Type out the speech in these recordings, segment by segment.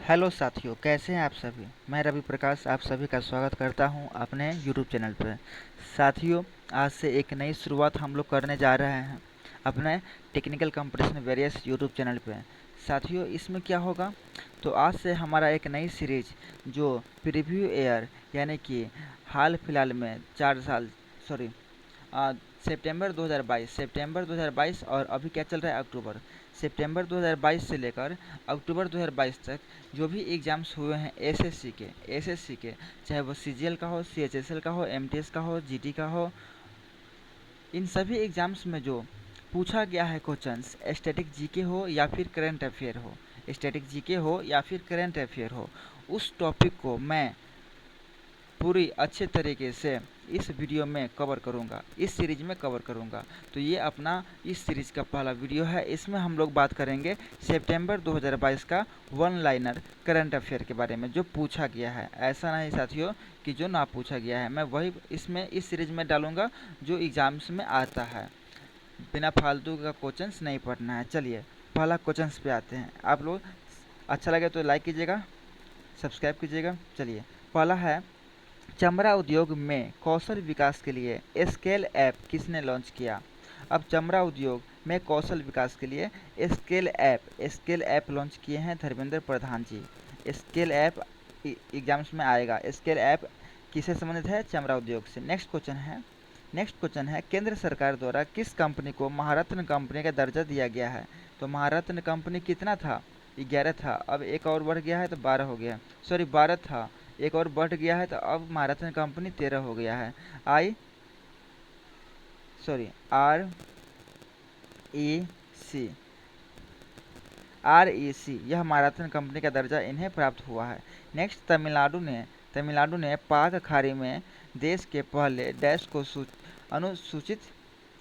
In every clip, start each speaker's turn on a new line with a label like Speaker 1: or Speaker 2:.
Speaker 1: Hello साथियों, कैसे हैं आप सभी। मैं रवि प्रकाश आप सभी का स्वागत करता हूं अपने यूट्यूब चैनल पर। साथियों, आज से एक नई शुरुआत हम लोग करने जा रहे हैं अपने technical competition various YouTube channel पे। साथियों, इसमें क्या होगा, तो आज से हमारा एक नई सीरीज जो प्रीव्यू एयर यानी कि हाल फिलहाल में 4 साल सॉरी सितंबर 2022 और अभी क्या चल रहा है अक्टूबर। सितंबर 2022 से लेकर अक्टूबर 2022 तक जो भी एग्ज़ाम्स हुए हैं एसएससी के, चाहे वो सीजीएल का हो, सीएचएसएल का हो, एमटीएस का हो, जीटी का हो, इन सभी एग्ज़ाम्स में जो पूछा गया है क्वेश्चंस, स्टैटिक जीके हो या फिर करंट अफेयर हो, स्टैटिक जीके हो या फिर करंट अफेयर हो, उस टॉपिक को मैं पूरी अच्छे तरीके से इस वीडियो में कवर करूंगा, इस सीरीज में कवर करूंगा। तो ये अपना इस सीरीज का पहला वीडियो है। इसमें हम लोग बात करेंगे सितंबर 2022 का वन लाइनर करंट अफेयर के बारे में जो पूछा गया है। ऐसा नहीं साथियों कि जो ना पूछा गया है, मैं वही इसमें इस सीरीज में डालूंगा जो एग्जाम्स में आता है। बिना फालतू का क्वेश्चंस नहीं पढ़ना है। चलिए पहला क्वेश्चंस पे आते हैं। आप लोग अच्छा लगे तो लाइक कीजिएगा, सब्सक्राइब कीजिएगा। चलिए पहला है, चमड़ा उद्योग में कौशल विकास के लिए स्केल ऐप किसने लॉन्च किया। अब चमड़ा उद्योग में कौशल विकास के लिए स्केल ऐप लॉन्च किए हैं धर्मेंद्र प्रधान जी। स्केल ऐप एग्जाम्स में आएगा। स्केल ऐप किससे संबंधित है, चमड़ा उद्योग से। नेक्स्ट क्वेश्चन है केंद्र सरकार द्वारा किस कंपनी को महारत्न कंपनी का दर्जा दिया गया है। तो महारत्न कंपनी कितना था, 11 था, अब एक और बढ़ गया है तो 12 हो गया। सॉरी 12 था, एक और बढ़ गया है तो अब महारत्न कंपनी 13 हो गया है। ई सी REC यह महारत्न कंपनी का दर्जा इन्हें प्राप्त हुआ है। नेक्स्ट, तमिलनाडु ने पाक खाड़ी में देश के पहले डैश को अनुसूचित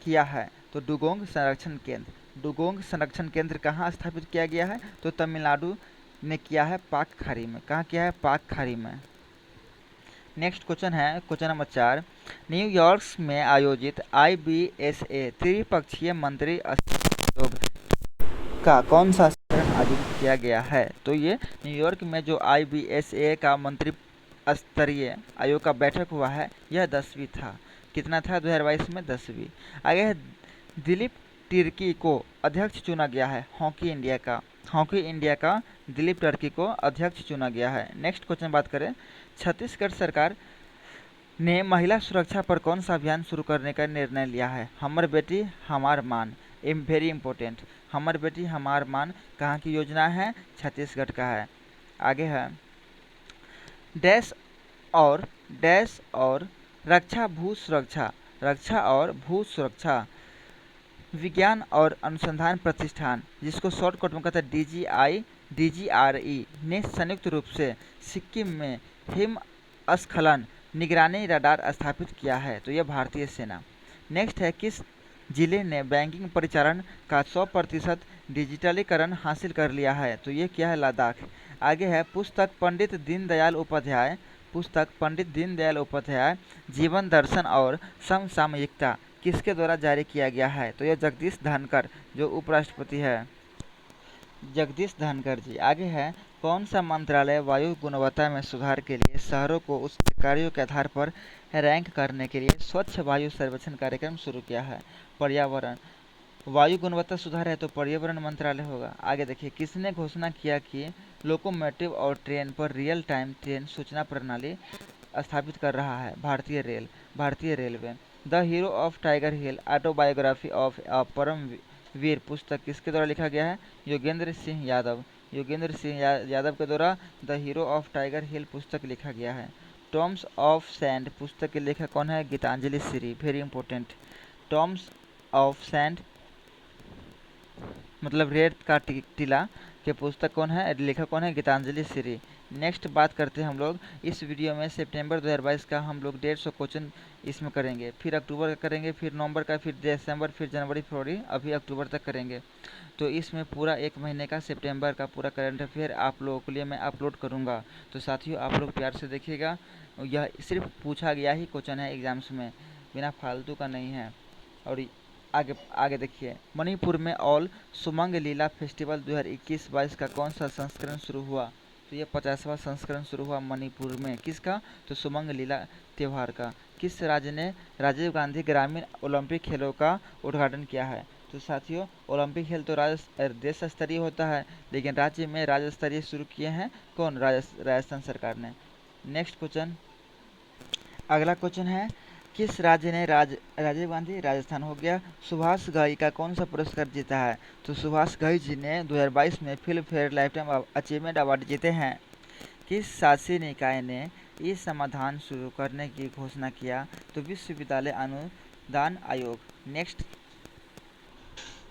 Speaker 1: किया है। तो डुगोंग संरक्षण केंद्र कहाँ स्थापित किया गया है, तो तमिलनाडु ने किया है पाक खाड़ी में। कहाँ किया है, पाक खाड़ी में। नेक्स्ट क्वेश्चन है क्वेश्चन नंबर 4, न्यूयॉर्क में आयोजित IBSA त्रिपक्षीय मंत्री आयोग का कौन सा संस्करण आयोजित किया गया है। तो ये न्यूयॉर्क में जो IBSA का मंत्री स्तरीय आयोग का बैठक हुआ है, यह 10वीं था। कितना था 2022 में, 10वीं। आगे है, दिलीप तिर्की को अध्यक्ष चुना गया है हॉकी इंडिया का दिलीप तिर्की को अध्यक्ष चुना गया है। नेक्स्ट क्वेश्चन बात करें, छत्तीसगढ़ सरकार ने महिला सुरक्षा पर कौन सा अभियान शुरू करने का निर्णय लिया है। हमर बेटी हमार मान, वेरी इंपॉर्टेंट। हमर बेटी हमार मान कहाँ की योजना है, छत्तीसगढ़ का है। आगे है, डैश और रक्षा भू सुरक्षा विज्ञान और अनुसंधान प्रतिष्ठान, जिसको शॉर्टकट में कहते हैं DGRE, ने संयुक्त रूप से सिक्किम में हिमस्खलन निगरानी रडार स्थापित किया है। तो यह भारतीय सेना। नेक्स्ट है, किस जिले ने बैंकिंग परिचालन का 100% डिजिटलीकरण हासिल कर लिया है। तो ये क्या है, लद्दाख। आगे है, पुस्तक पंडित दीनदयाल उपाध्याय जीवन दर्शन और समसामयिकता किसके द्वारा जारी किया गया है। तो यह जगदीश धनखड़ जो उपराष्ट्रपति है, जगदीश धनखड़ जी। आगे है, कौन सा मंत्रालय वायु गुणवत्ता में सुधार के लिए शहरों को उसके कार्यों के आधार पर रैंक करने के लिए स्वच्छ वायु सर्वेक्षण कार्यक्रम शुरू किया है। पर्यावरण, वायु गुणवत्ता सुधार है तो पर्यावरण मंत्रालय होगा। आगे देखिए, किसने घोषणा किया कि लोकोमोटिव और ट्रेन पर रियल टाइम ट्रेन सूचना प्रणाली स्थापित कर रहा है। भारतीय railway. The hero of Tiger Hill autobiography of a Paramvir पुस्तक किसके द्वारा लिखा गया है, योगेंद्र सिंह यादव के द्वारा द हीरो ऑफ टाइगर हिल पुस्तक लिखा गया है। टॉम्स ऑफ सैंड पुस्तक के लेखक कौन है, Geetanjali Shree, very important. Tombs of sand मतलब रेत का टीला के पुस्तक कौन है, लेखक कौन है, गीतांजलि श्री। नेक्स्ट बात करते हैं हम लोग इस वीडियो में सितंबर 2022 का हम लोग 150 क्वेश्चन इसमें करेंगे, फिर अक्टूबर का करेंगे, फिर नवंबर का, फिर दिसंबर, फिर जनवरी, फरवरी, अभी अक्टूबर तक करेंगे। तो इसमें पूरा एक महीने का सितंबर का पूरा करंट अफेयर आप लोगों के लिए मैं अपलोड करूँगा। तो साथियों आप लोग प्यार से देखिएगा, यह सिर्फ पूछा गया ही क्वेश्चन है एग्जाम्स में, बिना फालतू का नहीं है। और आगे देखिए, मणिपुर में ऑल सुमंग लीला फेस्टिवल 2021-22 का कौन सा संस्करण शुरू हुआ। तो ये 50वां संस्करण शुरू हुआ मणिपुर में। किसका? तो सुमंग लीला त्यौहार का। किस राज्य ने राजीव गांधी ग्रामीण ओलंपिक खेलों का उद्घाटन किया है? तो साथियों, ओलंपिक खेल तो देश स्तरीय होता है, लेकिन राज्य में राज्य स्तरीय शुरू किए हैं कौन? राजस्थान सरकार ने। नेक्स्ट क्वेश्चन, अगला क्वेश्चन है, किस राज्य ने राजीव गांधी राजस्थान हो गया, सुभाष घई का कौन सा पुरस्कार जीता है? तो सुभाष घई जी ने 2022 में film fair life time achievement award जीते हैं। किस शासी निकाय ने ई समाधान शुरू करने की घोषणा किया? तो विश्वविद्यालय अनुदान आयोग।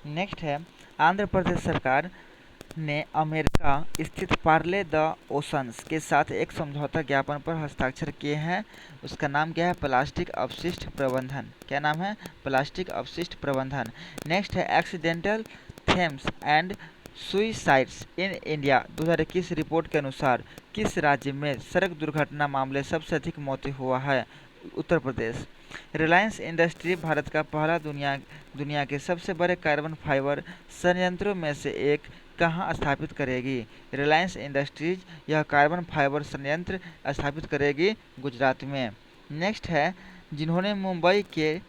Speaker 1: नेक्स्ट है, आंध्र प्रदेश सरकार ने अमेरिका स्थित पार्ले द ओशंस के साथ एक समझौता ज्ञापन पर हस्ताक्षर किए हैं। उसका नाम क्या है? प्लास्टिक अपशिष्ट प्रबंधन। क्या नाम है? प्लास्टिक अपशिष्ट प्रबंधन। नेक्स्ट है, accidental Thames and suicides in India 2021 report के अनुसार किस राज्य में सड़क दुर्घटना मामले सबसे अधिक मौतें हुआ है? उत्तर प्रदेश। रिलायंस इंडस्ट्री भारत का पहला दुनिया के सबसे बड़े कार्बन फाइबर संयंत्रों में से एक कहाँ स्थापित करेगी? रिलायंस इंडस्ट्रीज यह कार्बन फाइबर संयंत्र स्थापित करेगी गुजरात में। नेक्स्ट है, जिन्होंने मुंबई के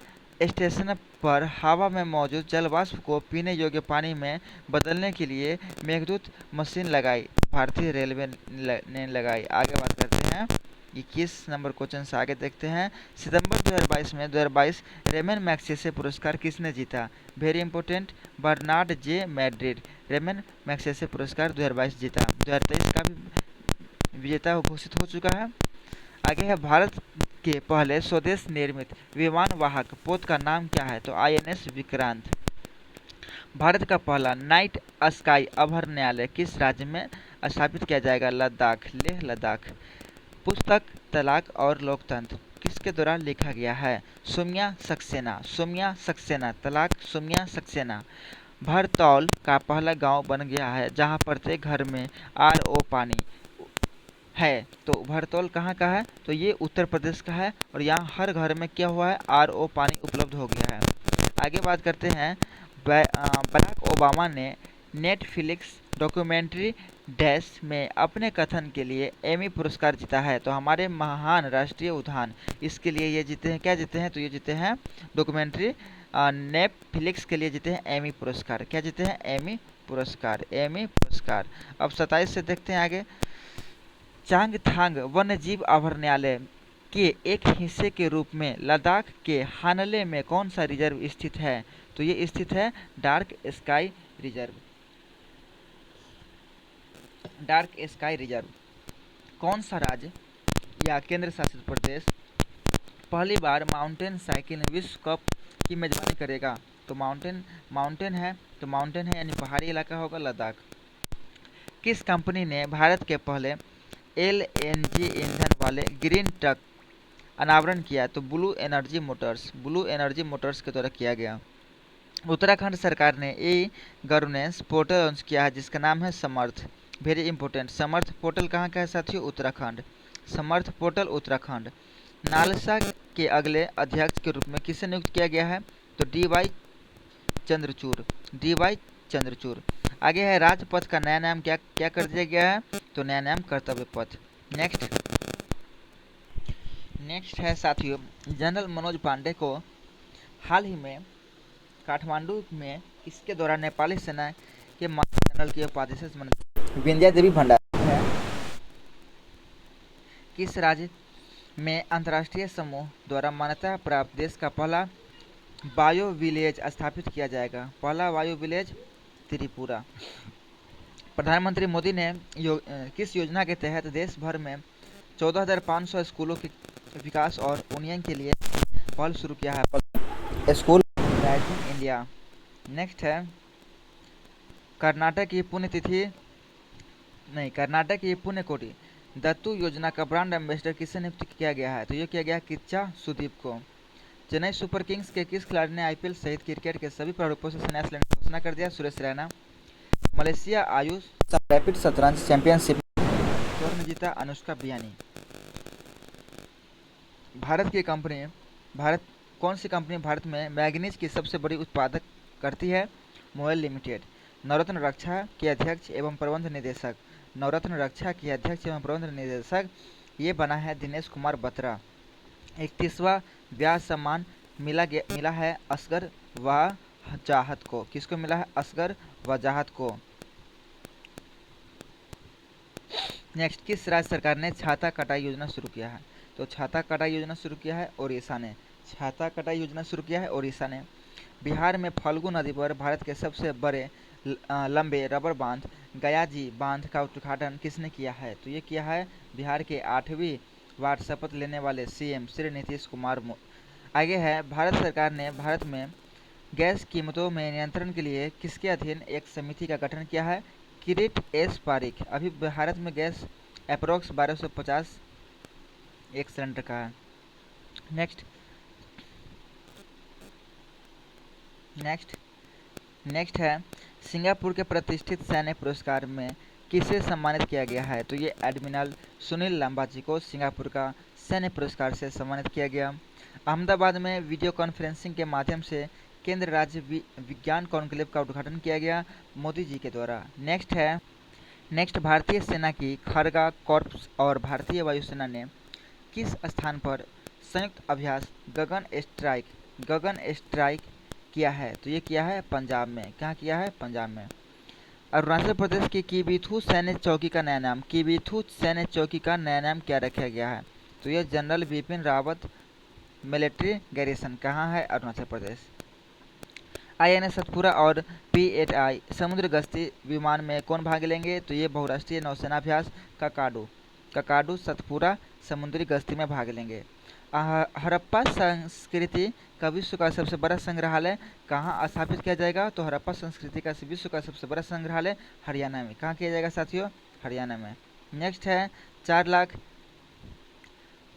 Speaker 1: स्टेशन पर हवा में मौजूद जलवाष्प को पीने योग्य पानी में बदलने के लिए मेघदूत मशीन लगाई? भारतीय रेलवे ने लगाई। आगे बात करते हैं 21 नंबर क्वेश्चन से, आगे देखते हैं। सितंबर 2022 रेमन मैग्सेसे पुरस्कार किसने जीता? वेरी इंपॉर्टेंट, बर्नार्ड जे मैड्रिड रेमन मैग्सेसे पुरस्कार 2022 जीता। 2023 का भी विजेता घोषित हो चुका है। आगे है, भारत के पहले स्वदेश निर्मित विमान वाहक पोत का नाम क्या है? तो INS विक्रांत। भारत का पहला नाइट स्काई अभ्यारण्य किस राज्य में स्थापित किया जाएगा? लद्दाख, लेह लद्दाख। पुस्तक तलाक और लोकतंत्र किसके द्वारा लिखा गया है? सोम्या सक्सेना। तलाक सोम्या सक्सेना। भरतौल का पहला गांव बन गया है जहां प्रत्येक घर में RO पानी है। तो भरतौल कहाँ का है? तो ये उत्तर प्रदेश का है, और यहाँ हर घर में क्या हुआ है? RO पानी उपलब्ध हो गया है। आगे बात करते हैं, बराक ओबामा ने नेटफ्लिक्स डॉक्यूमेंट्री डैश में अपने कथन के लिए एमी पुरस्कार जीता है। तो हमारे महान राष्ट्रीय उद्यान, इसके लिए ये जीते हैं, क्या जीते हैं? तो ये जीते हैं डॉक्यूमेंट्री नेटफ्लिक्स के लिए जीते हैं एमी पुरस्कार। क्या जीते हैं? एमी पुरस्कार। अब 27 से देखते हैं आगे। चांगथांग वन्यजीव अभयारण्य के एक हिस्से के रूप में लद्दाख के हानले में कौन सा रिजर्व स्थित है? तो ये स्थित है डार्क स्काई रिजर्व। कौन सा राज्य या केंद्र शासित प्रदेश पहली बार माउंटेन साइकिल विश्व कप की मेजबानी करेगा? तो माउंटेन है यानी पहाड़ी इलाका होगा लद्दाख। किस कंपनी ने भारत के पहले LNG ईंधन वाले ग्रीन ट्रक अनावरण किया? तो ब्लू एनर्जी मोटर्स के द्वारा किया गया। उत्तराखंड सरकार ने गवर्नेंस पोर्टल लॉन्च किया है जिसका नाम है समर्थ। वेरी इंपॉर्टेंट, समर्थ पोर्टल कहाँ का है साथियों? उत्तराखंड। समर्थ पोर्टल उत्तराखंड। नालसा के अगले अध्यक्ष के रूप में किसे नियुक्त किया गया है? तो DY चंद्रचूड़। आगे है, राजपथ का नया नाम क्या कर दिया गया है? तो नया नाम कर्तव्य पथ। नेक्स्ट है साथियों, जनरल मनोज पांडे को हाल ही में काठमांडू में इसके द्वारा नेपाली सेना के महान जनरल की उपाधि से सम्मानित। विंध्या देवी भंडारी है। किस राज्य में अंतर्राष्ट्रीय समूह द्वारा मान्यता प्राप्त देश का पहला बायो विलेज स्थापित किया जाएगा? पहला बायो विलेज त्रिपुरा। प्रधानमंत्री मोदी ने किस योजना के तहत देश भर में 14,500 स्कूलों के विकास और उन्नयन के लिए पहल शुरू किया है? School rising India. नेक्स्ट है, कर्नाटक की पुण्यकोटि दत्तू योजना का ब्रांड एम्बेसडर किसे नियुक्त किया गया है? तो ये किया गया किच्चा सुदीप को। चेन्नई सुपर किंग्स के किस खिलाड़ी ने IPL सहित क्रिकेट के सभी प्रारूपों से संन्यास लेने की घोषणा कर दिया? सुरेश रैना। मलेशिया आयुष रैपिड शतरंज चैंपियनशिप स्वर्ण जीता अनुष्का बियानी। कौन सी कंपनी भारत में मैग्नीज की सबसे बड़ी उत्पादक करती है? मोयल लिमिटेड। नवरत्न रक्षा के अध्यक्ष एवं प्रबंध निदेशक नवरत्न रक्षा के अध्यक्ष एवं प्रबंध निदेशक ये बना है दिनेश कुमार बत्रा। 31वां व्यास सम्मान मिला है असगर वजाहत को। किसको मिला है? असगर वजाहत को। नेक्स्ट, किस राज्य सरकार ने छाता कटाई योजना शुरू किया है? तो छाता कटाई योजना शुरू किया है ओडिशा ने। छाता कटाई योजना शुरू किया है ओडिशा ने। बिहार में फल्गु नदी पर भारत के सबसे बड़े लंबे रबर बांध गयाजी बांध का उद्घाटन किसने किया है? तो ये किया है बिहार के 8वीं बार शपथ लेने वाले सीएम श्री नीतीश कुमार। आगे है, भारत सरकार ने भारत में गैस कीमतों में नियंत्रण के लिए किसके अधीन एक समिति का गठन किया है? किरीट एस पारिक। अभी भारत में गैस अप्रोक्स 1250 एक सिलेंडर का है। नेक्स्ट है, सिंगापुर के प्रतिष्ठित सैन्य पुरस्कार में किसे सम्मानित किया गया है? तो ये एडमिरल सुनील लांबाजी को सिंगापुर का सैन्य पुरस्कार से सम्मानित किया गया। अहमदाबाद में वीडियो कॉन्फ्रेंसिंग के माध्यम से केंद्र राज्य विज्ञान कॉन्क्लेव का उद्घाटन किया गया मोदी जी के द्वारा। नेक्स्ट, भारतीय सेना की खरगा कॉर्प्स और भारतीय वायुसेना ने किस स्थान पर संयुक्त अभ्यास गगन स्ट्राइक किया है? तो ये किया है पंजाब में। कहाँ किया है? पंजाब में। अरुणाचल प्रदेश की किबीथू सैन्य चौकी का नया नाम क्या रखा गया है? तो ये general Bipin Rawat military garrison. कहाँ है? अरुणाचल प्रदेश। INS सतपुरा और P-8I समुद्र गश्ती विमान में कौन भाग लेंगे? तो ये बहुराष्ट्रीय नौसेना अभ्यास ककाडू सतपुरा समुद्री गश्ती में भाग लेंगे। हड़प्पा संस्कृति का विश्व का सबसे बड़ा संग्रहालय कहाँ स्थापित किया जाएगा? तो हड़प्पा संस्कृति का विश्व का सबसे बड़ा संग्रहालय हरियाणा में। कहाँ किया जाएगा साथियों? हरियाणा में। नेक्स्ट है, 4 लाख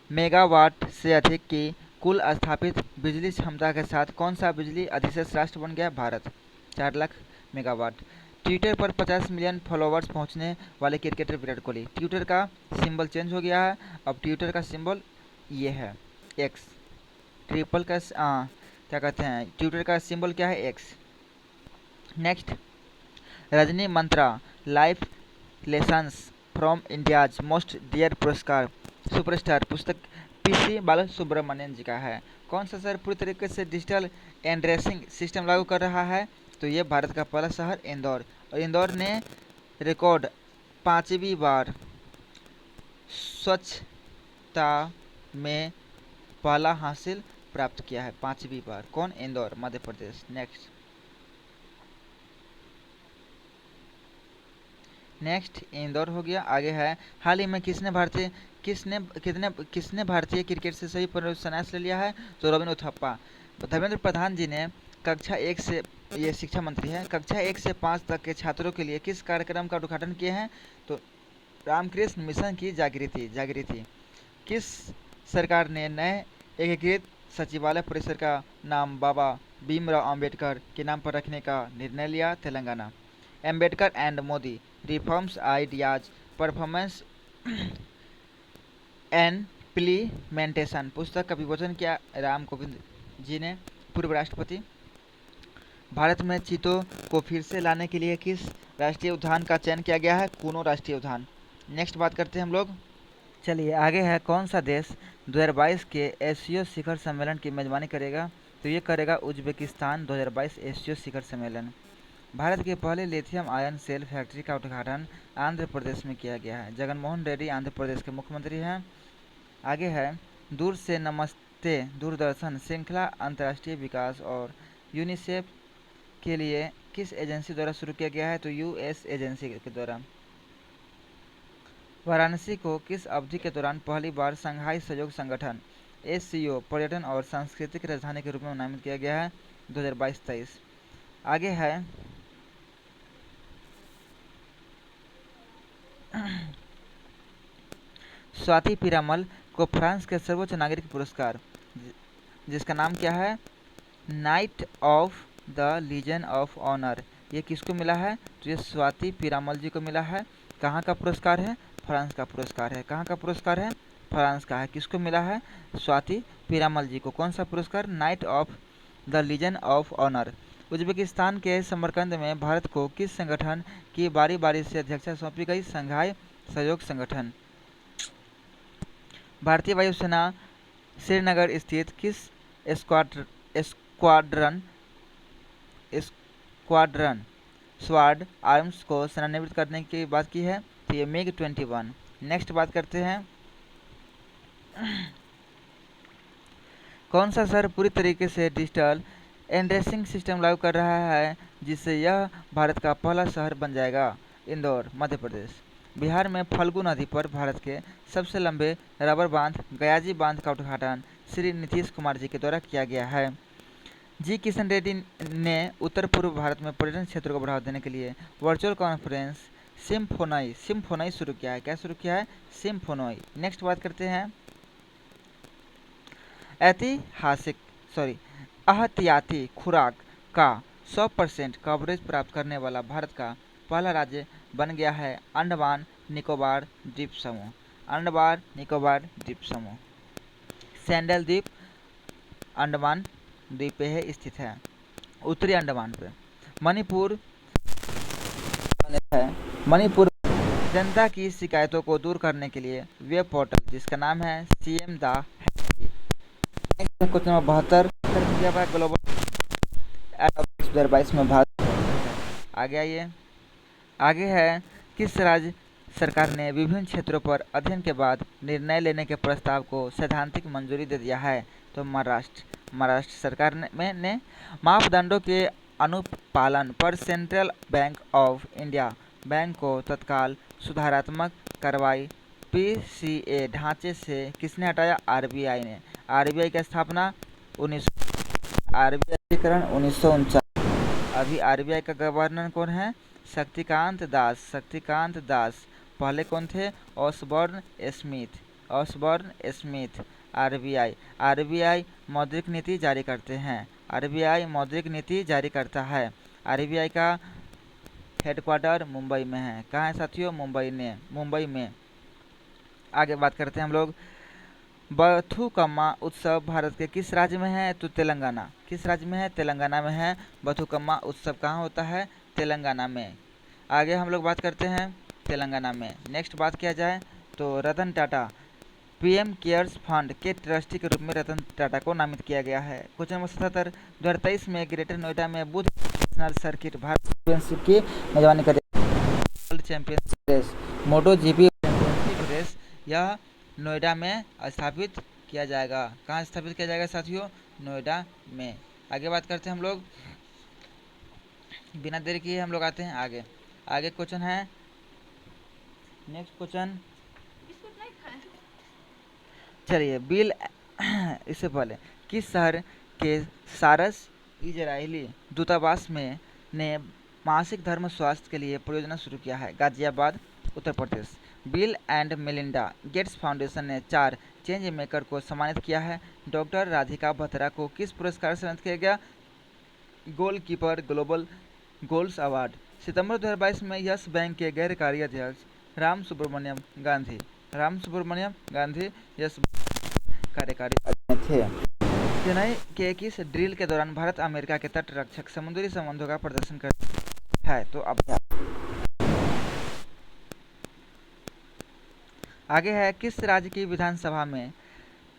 Speaker 1: मेगावाट से अधिक की कुल स्थापित बिजली क्षमता के साथ कौन सा बिजली अधिशेष राष्ट्र बन गया? भारत। 4 लाख मेगावाट। ट्विटर पर 50 मिलियन फॉलोवर्स पहुंचने वाले क्रिकेटर विराट कोहली। ट्विटर का सिंबल चेंज हो गया है, अब ट्विटर का सिंबल ये है एक्स। ट्रिपल का क्या कहते हैं, ट्विटर का सिंबल क्या है? X. Next, Rajini Mantra life lessons from India's most dear पुरस्कार सुपरस्टार पुस्तक PC बालसुब्रमण्यन जी का है। कौन सा शहर पूरी तरीके से डिजिटल एंड्रेसिंग सिस्टम लागू कर रहा है? तो ये भारत का पहला शहर इंदौर। और इंदौर ने रिकॉर्ड 5वीं बार स्वच्छता में पहला हासिल प्राप्त किया है। 5वीं बार। कौन? इंदौर, मध्य प्रदेश। नेक्स्ट इंदौर हो गया। आगे है, हाल ही में किसने भारतीय क्रिकेट से सही संन्यास ले लिया है? तो रविंद्र उथप्पा। धर्मेंद्र प्रधान जी ने कक्षा 1 से, ये शिक्षा मंत्री है, कक्षा 1 से 5 तक के छात्रों के लिए किस कार्यक्रम का उद्घाटन किए हैं? तो रामकृष्ण मिशन की जागृति। किस सरकार ने नए एकीकृत सचिवालय परिसर का नाम बाबा भीमराव अंबेडकर के नाम पर रखने का निर्णय लिया? Telangana. Ambedkar and Modi reforms ideas performance implementation पुस्तक का विमोचन किया राम कोविंद जी ने, पूर्व राष्ट्रपति। भारत में चीतों को फिर से लाने के लिए किस राष्ट्रीय उद्यान का चयन किया गया है? कूनो राष्ट्रीय उद्यान। नेक्स्ट बात करते हैं हम लोग। चलिए आगे है, कौन सा देश 2022 के एशियो शिखर सम्मेलन की मेजबानी करेगा? तो ये करेगा उज्बेकिस्तान। 2022 एशियो शिखर सम्मेलन। भारत के पहले लिथियम आयन सेल फैक्ट्री का उद्घाटन आंध्र प्रदेश में किया गया है। जगनमोहन रेड्डी आंध्र प्रदेश के मुख्यमंत्री हैं। आगे है, दूर से नमस्ते दूरदर्शन श्रृंखला अंतर्राष्ट्रीय विकास और यूनिसेफ के लिए किस एजेंसी द्वारा शुरू किया गया है? तो US एजेंसी के द्वारा। वाराणसी को किस अवधि के दौरान पहली बार संघाई सहयोग संगठन SCO पर्यटन और सांस्कृतिक राजधानी के रूप में नामित किया गया है? 2022-23। आगे है, स्वाति पीरामल को फ्रांस के सर्वोच्च नागरिक पुरस्कार जिसका नाम क्या है? Knight of the legion of honour, ये किसको मिला है? तो ये स्वाति पीरामल जी को मिला है। कहाँ का पुरस्कार है? फ्रांस का पुरस्कार है। कहाँ का पुरस्कार है? फ्रांस का है। किसको मिला है? स्वाति पीरामल जी को। कौन सा पुरस्कार? Knight of the legion of honour. Uzbekistan के समरकंद में भारत को किस संगठन की बारी बारी से अध्यक्षता सौंपी गई? संघाई सहयोग संगठन। भारतीय वायुसेना श्रीनगर स्थित किस स्क्वाड्रन स्क्वाड्रन स्वाड आर्म्स को सेवानिवृत्त करने की बात की है? तो ये MiG-21। नेक्स्ट बात करते हैं, कौन सा शहर पूरी तरीके से डिजिटल एंड्रेसिंग सिस्टम लागू कर रहा है जिससे यह भारत का पहला शहर बन जाएगा? इंदौर, मध्य प्रदेश। बिहार में फल्गु नदी पर भारत के सबसे लंबे रबर बांध गयाजी बांध का उद्घाटन श्री नीतीश कुमार जी के द्वारा किया गया है। जी किशन रेड्डी ने उत्तर पूर्व भारत में पर्यटन क्षेत्र को बढ़ावा देने के लिए वर्चुअल कॉन्फ्रेंस सिम्फोनई शुरू किया है। क्या शुरू किया है? सिम्फोनई। नेक्स्ट बात करते हैं, अहतियाती खुराक का 100% कवरेज प्राप्त करने वाला भारत का पहला राज्य बन गया है अंडमान निकोबार द्वीप समूह। अंडमान निकोबार द्वीप समूह सैंडल द्वीप अंडमान द्वीप पे है स्थित है, उत्तरी अंडमान पे। मणिपुर है। मणिपुर जनता की शिकायतों को दूर करने के लिए वेब पोर्टल जिसका नाम है CM दा है। क्वेश्चन नंबर 72 ग्लोबल 2022 में भारत। आगे आइए, आगे है, किस राज्य सरकार ने विभिन्न क्षेत्रों पर अध्ययन के बाद निर्णय लेने के प्रस्ताव को सैद्धांतिक मंजूरी दे दिया है? तो महाराष्ट्र सरकार ने मापदंडों के अनुपालन पर central bank of India bank को तत्काल सुधारात्मक कार्रवाई PCA ढांचे से किसने हटाया? RBI ने। RBI की स्थापना 1949। अभी RBI का गवर्नर कौन है? शक्तिकांत दास। पहले कौन थे? Osborne Smith. RBI मौद्रिक नीति जारी करते हैं। RBI मौद्रिक नीति जारी करता है। RBI का हेडक्वार्टर मुंबई में है। कहाँ है साथियों? मुंबई में। आगे बात करते हैं हम लोग, बथुकम्मा उत्सव भारत के किस राज्य में है? तो तेलंगाना। किस राज्य में है? तेलंगाना में है। बथुकम्मा उत्सव कहाँ होता है? तेलंगाना में। आगे हम लोग बात करते हैं तेलंगाना में। नेक्स्ट बात किया जाए तो Ratan Tata PM cares fund के ट्रस्टी के रूप में रतन टाटा को नामित किया गया है। क्वेश्चन नंबर 77, 2023 में ग्रेटर नोएडा में Buddh national circuit Bharat championship की मेजबानी करेगा। World championship race MotoGP championship race यह नोएडा में स्थापित किया जाएगा। कहाँ स्थापित किया जाएगा साथियों? नोएडा में। आगे बात करते हैं हम लोग, बिना देरी किए हम लोग आते हैं आगे क्वेश्चन है। नेक्स्ट क्वेश्चन, चलिए बिल इससे पहले किस शहर के सारस इजरायली दूतावास में ने मासिक धर्म स्वास्थ्य के लिए परियोजना शुरू किया है? Ghaziabad, Uttar Pradesh. Bill and Melinda Gates Foundation ने 4 चेंज मेकर को सम्मानित किया है। डॉक्टर राधिका बत्रा को किस पुरस्कार से सम्मानित किया गया? Goalkeeper global goals award. सितंबर 2022 में यस बैंक के गैर कार्य अध्यक्ष राम सुब्रमण्यम गांधी यस कार्यकारी अध्यक्ष थे। चेन्नई के किस ड्रिल के दौरान भारत अमेरिका के तट रक्षक समुद्री संबंधों का प्रदर्शन करता है? तो अब आगे है, किस राज्य की विधानसभा में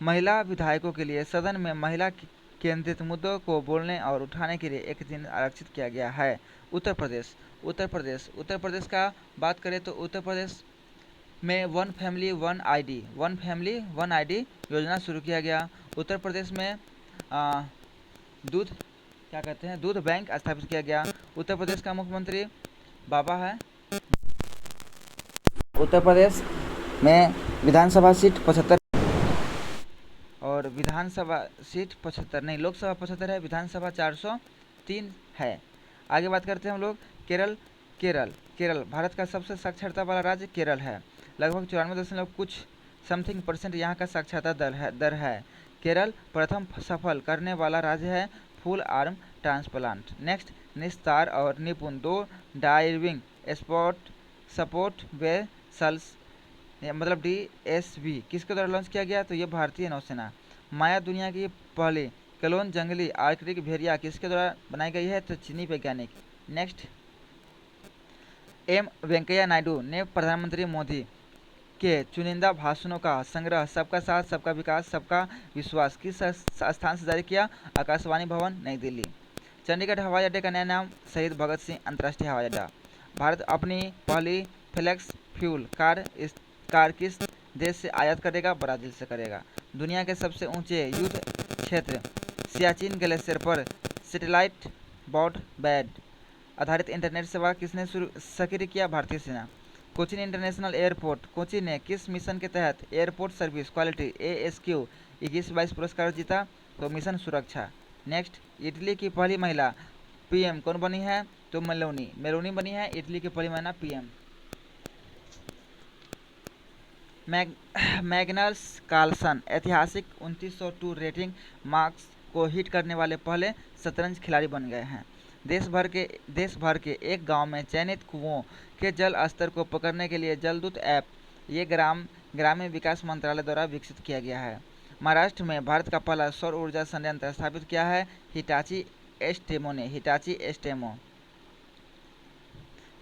Speaker 1: महिला विधायकों के लिए सदन में महिला केंद्रित मुद्दों को बोलने और उठाने के लिए एक दिन आरक्षित किया गया है? उत्तर प्रदेश का बात करें तो उत्तर प्रदेश में वन फैमिली वन आईडी योजना शुरू किया गया। उत्तर प्रदेश में दूध बैंक स्थापित किया गया। उत्तर प्रदेश का मुख्यमंत्री बाबा है। उत्तर प्रदेश में विधानसभा सीट 75 और विधानसभा सीट 75 नहीं, लोकसभा 75 है, विधानसभा 403 है। आगे बात करते हैं हम लोग केरल भारत का सबसे साक्षरता वाला राज्य केरल है। लगभग 94% यहाँ का साक्षरता दर है। केरल प्रथम सफल करने वाला राज्य है फुल आर्म ट्रांसप्लांट। नेक्स्ट, निस्तार और निपुण 2 डाइविंग सपोर्ट वेसल्स DSV किसके द्वारा लॉन्च किया गया? तो ये भारतीय नौसेना। माया दुनिया की पहली क्लोन जंगली आर्कटिक भेड़िया किसके द्वारा बनाई गई है? तो चीनी वैज्ञानिक। नेक्स्ट, एम वेंकैया नायडू ने प्रधानमंत्री मोदी के चुनिंदा भाषणों का संग्रह सबका साथ सबका विकास सबका विश्वास किस स्थान से जारी किया? आकाशवाणी भवन, नई दिल्ली। चंडीगढ़ हवाई अड्डे का नया नाम शहीद भगत सिंह अंतर्राष्ट्रीय हवाई अड्डा। भारत अपनी पहली फ्लेक्स फ्यूल कार किस देश से आयात करेगा? ब्राजील से करेगा। दुनिया के सबसे ऊंचे युद्ध क्षेत्र सियाचिन ग्लेशियर पर सैटेलाइट ब्रॉडबैंड आधारित इंटरनेट सेवा किसने सक्रिय किया? भारतीय सेना। कोचीन इंटरनेशनल एयरपोर्ट कोची ने किस मिशन के तहत एयरपोर्ट सर्विस क्वालिटी ASQ 21-22 पुरस्कार जीता? तो मिशन सुरक्षा। नेक्स्ट, इटली की पहली महिला PM कौन बनी है? तो मेलोनी बनी है इटली की पहली महिला PM। मैग्नस कार्लसन ऐतिहासिक 2902 रेटिंग मार्क्स को हिट करने वाले पहले शतरंज खिलाड़ी बन गए हैं। देश भर के एक गांव में चयनित कुओं के जल स्तर को पकड़ने के लिए जलदूत ऐप ये ग्रामीण विकास मंत्रालय द्वारा विकसित किया गया है। महाराष्ट्र में भारत का पहला सौर ऊर्जा संयंत्र स्थापित किया है हिटाची एस्टेमो।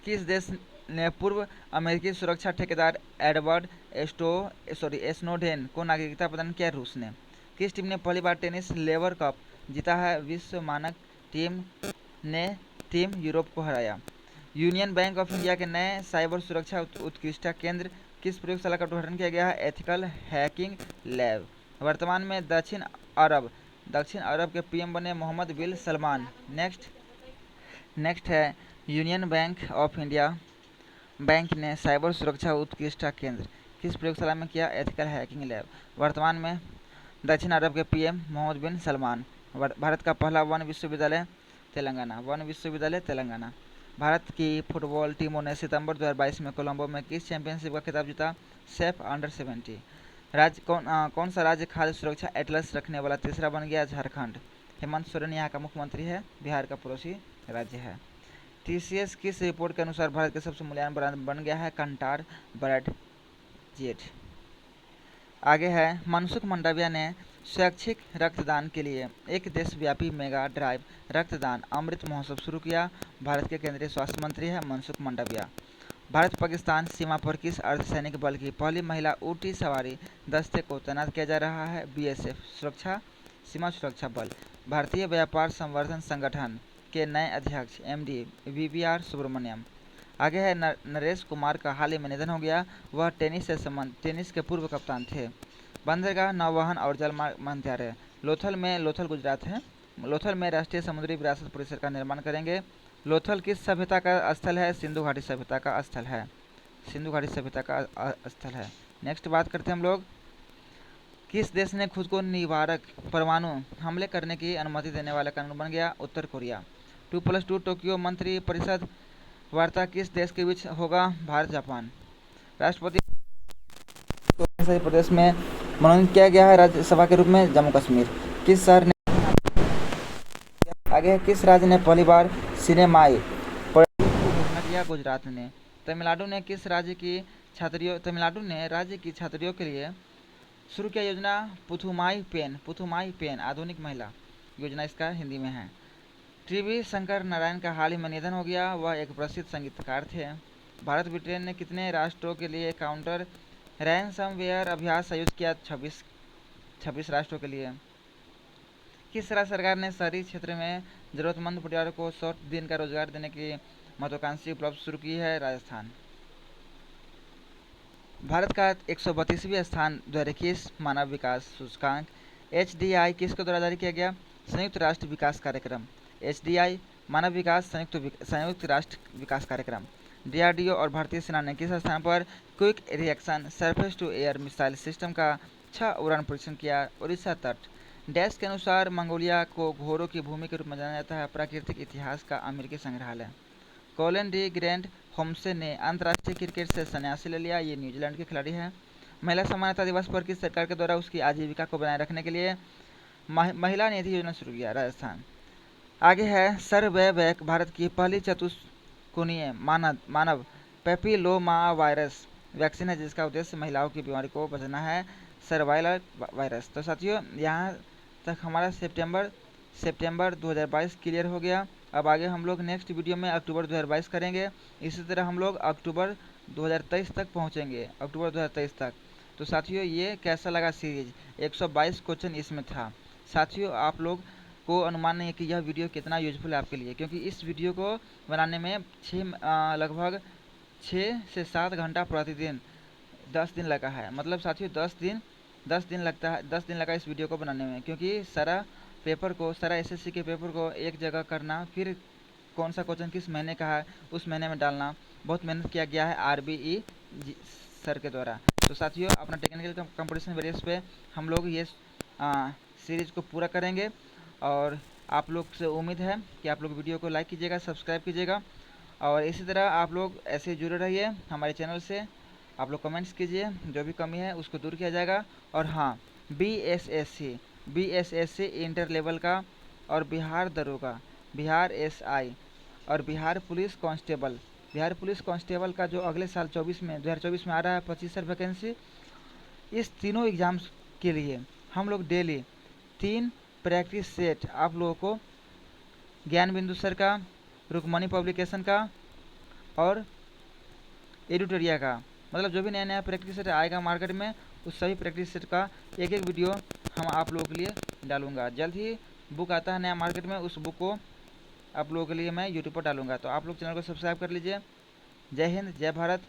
Speaker 1: किस देश ने पूर्व अमेरिकी सुरक्षा ठेकेदार एडवर्ड स्नोडेन को नागरिकता प्रदान किया? रूस ने। किस टीम ने पहली बार टेनिस लेवर कप जीता है? विश्व मानक टीम ने टीम यूरोप को हराया। यूनियन बैंक ऑफ इंडिया के नए साइबर सुरक्षा उत्कृष्टता केंद्र किस प्रयोगशाला का उद्घाटन किया गया है? Ethical hacking lab. वर्तमान में दक्षिण अरब के PM बने मोहम्मद बिन सलमान। नेक्स्ट है union bank of India bank ने साइबर सुरक्षा उत्कृष्टता केंद्र किस प्रयोगशाला में किया? Ethical hacking lab. वर्तमान में दक्षिण अरब के PM मोहम्मद बिन सलमान। भारत का पहला वन विश्वविद्यालय तेलंगाना। भारत की फुटबॉल टीमों ने सितंबर 2022 में कोलंबो में किस चैंपियनशिप का खिताब जीता? Safe under 70। कौन सा राज्य खाद्य सुरक्षा एटलस रखने वाला तीसरा बन गया? झारखंड। हेमंत सोरेन यहाँ का मुख्यमंत्री है, बिहार का पड़ोसी राज्य है। TCS किस रिपोर्ट के अनुसार भारत के सबसे मूल्यवान ब्रांड बन गया है? Kantar brand jet. आगे है, मनसुख मंडाविया ने स्वैच्छिक रक्तदान के लिए एक देशव्यापी मेगा ड्राइव रक्तदान अमृत महोत्सव शुरू किया। भारत के केंद्रीय स्वास्थ्य मंत्री है मनसुख मंडाविया। भारत पाकिस्तान सीमा पर किस अर्धसैनिक बल की पहली महिला ऊँटी सवारी दस्ते को तैनात किया जा रहा है? BSF सीमा सुरक्षा बल। भारतीय व्यापार संवर्धन संगठन के नए अध्यक्ष MD VVR सुब्रमण्यम। आगे है, नरेश कुमार का हाल ही में निधन हो गया। वह टेनिस के पूर्व कप्तान थे। बंदरगाह, नौवहन और जलमार्ग मंत्रालय लोथल गुजरात है। लोथल में राष्ट्रीय समुद्री विरासत परिसर का निर्माण करेंगे। लोथल किस सभ्यता का स्थल है? सिंधु घाटी सभ्यता का स्थल है। नेक्स्ट बात करते हैं हम लोग, किस देश ने खुद को निवारक परमाणु हमले करने की अनुमति देने वाला कानून बन गया? उत्तर कोरिया। 2+2 टोक्यो मंत्री परिषद वार्ता किस देश के बीच होगा? भारत जापान। राष्ट्रपति प्रदेश में मनोनीत किया गया है राज्यसभा के रूप में? जम्मू कश्मीर। किस शहर ने आगे किस राज्य ने पहली बार सिनेमाई घोषणा किया? गुजरात ने। तमिलनाडु ने राज्य की छात्रियों के लिए शुरू किया योजना पुथुमाई पेन आधुनिक महिला योजना, इसका हिंदी में है। TB शंकर नारायण का हाल ही में निधन हो गया। वह एक प्रसिद्ध संगीतकार थे। भारत ब्रिटेन ने कितने राष्ट्रों के लिए काउंटर रैनसमवेयर अभ्यास आयोजित किया? 26 राष्ट्रों के लिए। किस राज्य सरकार ने शहरी क्षेत्र में जरूरतमंद परिवारों को 100 दिन का रोजगार देने की महत्वाकांक्षी उपलब्धि शुरू की है? राजस्थान। भारत का 132वां स्थान 2021 मानव विकास सूचकांक HDI किसके द्वारा जारी किया गया? संयुक्त राष्ट्र विकास कार्यक्रम। HDI मानव विकास संयुक्त राष्ट्र विकास कार्यक्रम। DRDO और भारतीय सेना ने किस स्थान पर quick reaction surface to air missile system का 6 उड़ान परीक्षण किया? उड़ीसा तट। डैश के अनुसार मंगोलिया को घोड़ों की भूमि के रूप में जाना जाता है? प्राकृतिक इतिहास का अमेरिकी संग्रहालय। कोलिन डी ग्रैंड होम्से ने अंतर्राष्ट्रीय क्रिकेट से संन्यास ले लिया। ये न्यूजीलैंड के खिलाड़ी हैं। महिला समानता दिवस पर किस सरकार के द्वारा उसकी आजीविका को बनाए रखने के लिए महिला निधि योजना शुरू किया? राजस्थान। आगे है, सर्वैवैक भारत की पहली चतुष्कोणीय मानव पेपिलोमा वायरस वैक्सीन है, जिसका उद्देश्य महिलाओं की बीमारी को बचाना है, सर्वाइलर वायरस। तो साथियों, यहाँ तक हमारा सितंबर 2022 क्लियर हो गया। अब आगे हम लोग नेक्स्ट वीडियो में अक्टूबर 2022 करेंगे। इसी तरह हम लोग अक्टूबर 2023 तक पहुंचेंगे, अक्टूबर 2023 तक। तो साथियों ये कैसा लगा सीरीज, 122 क्वेश्चन इसमें था। साथियों आप लोग को अनुमान नहीं है कि यह वीडियो कितना यूजफुल है आपके लिए, क्योंकि इस वीडियो को बनाने में लगभग 6 से 7 घंटा प्रतिदिन 10 दिन लगा है। मतलब साथियों 10 दिन लगता है, 10 दिन लगा इस वीडियो को बनाने में, क्योंकि सारा एसएससी के पेपर को एक जगह करना, फिर कौन सा क्वेश्चन किस महीने का है उस महीने में डालना, बहुत मेहनत किया गया है आरबीई सर के द्वारा। तो साथियों अपना टेक्निकल कंपटीशन बेस पे हम लोग ये सीरीज को पूरा करेंगे, और आप लोग से उम्मीद है कि आप लोग वीडियो को लाइक कीजिएगा, सब्सक्राइब कीजिएगा, और इसी तरह आप लोग ऐसे जुड़े रहिए हमारे चैनल से। आप लोग कमेंट्स कीजिए, जो भी कमी है उसको दूर किया जाएगा। और हाँ, बीएसएससी इंटर लेवल का, और बिहार दरोगा, बिहार एसआई, और बिहार पुलिस कांस्टेबल का जो अगले साल 2024 में आ रहा है 25 वैकेंसी, इस तीनों एग्ज़ाम्स के लिए हम लोग डेली 3 प्रैक्टिस सेट आप लोगों को ज्ञान बिंदु सर का, रुकमणी पब्लिकेशन का, और एडिटोरिया का, मतलब जो भी नया नया प्रैक्टिस सेट आएगा मार्केट में, उस सभी प्रैक्टिस सेट का एक एक वीडियो हम आप लोगों के लिए डालूंगा। जल्द ही बुक आता है नया मार्केट में, उस बुक को आप लोगों के लिए मैं यूट्यूब पर डालूंगा। तो आप लोग चैनल को सब्सक्राइब कर लीजिए। जय हिंद, जय भारत।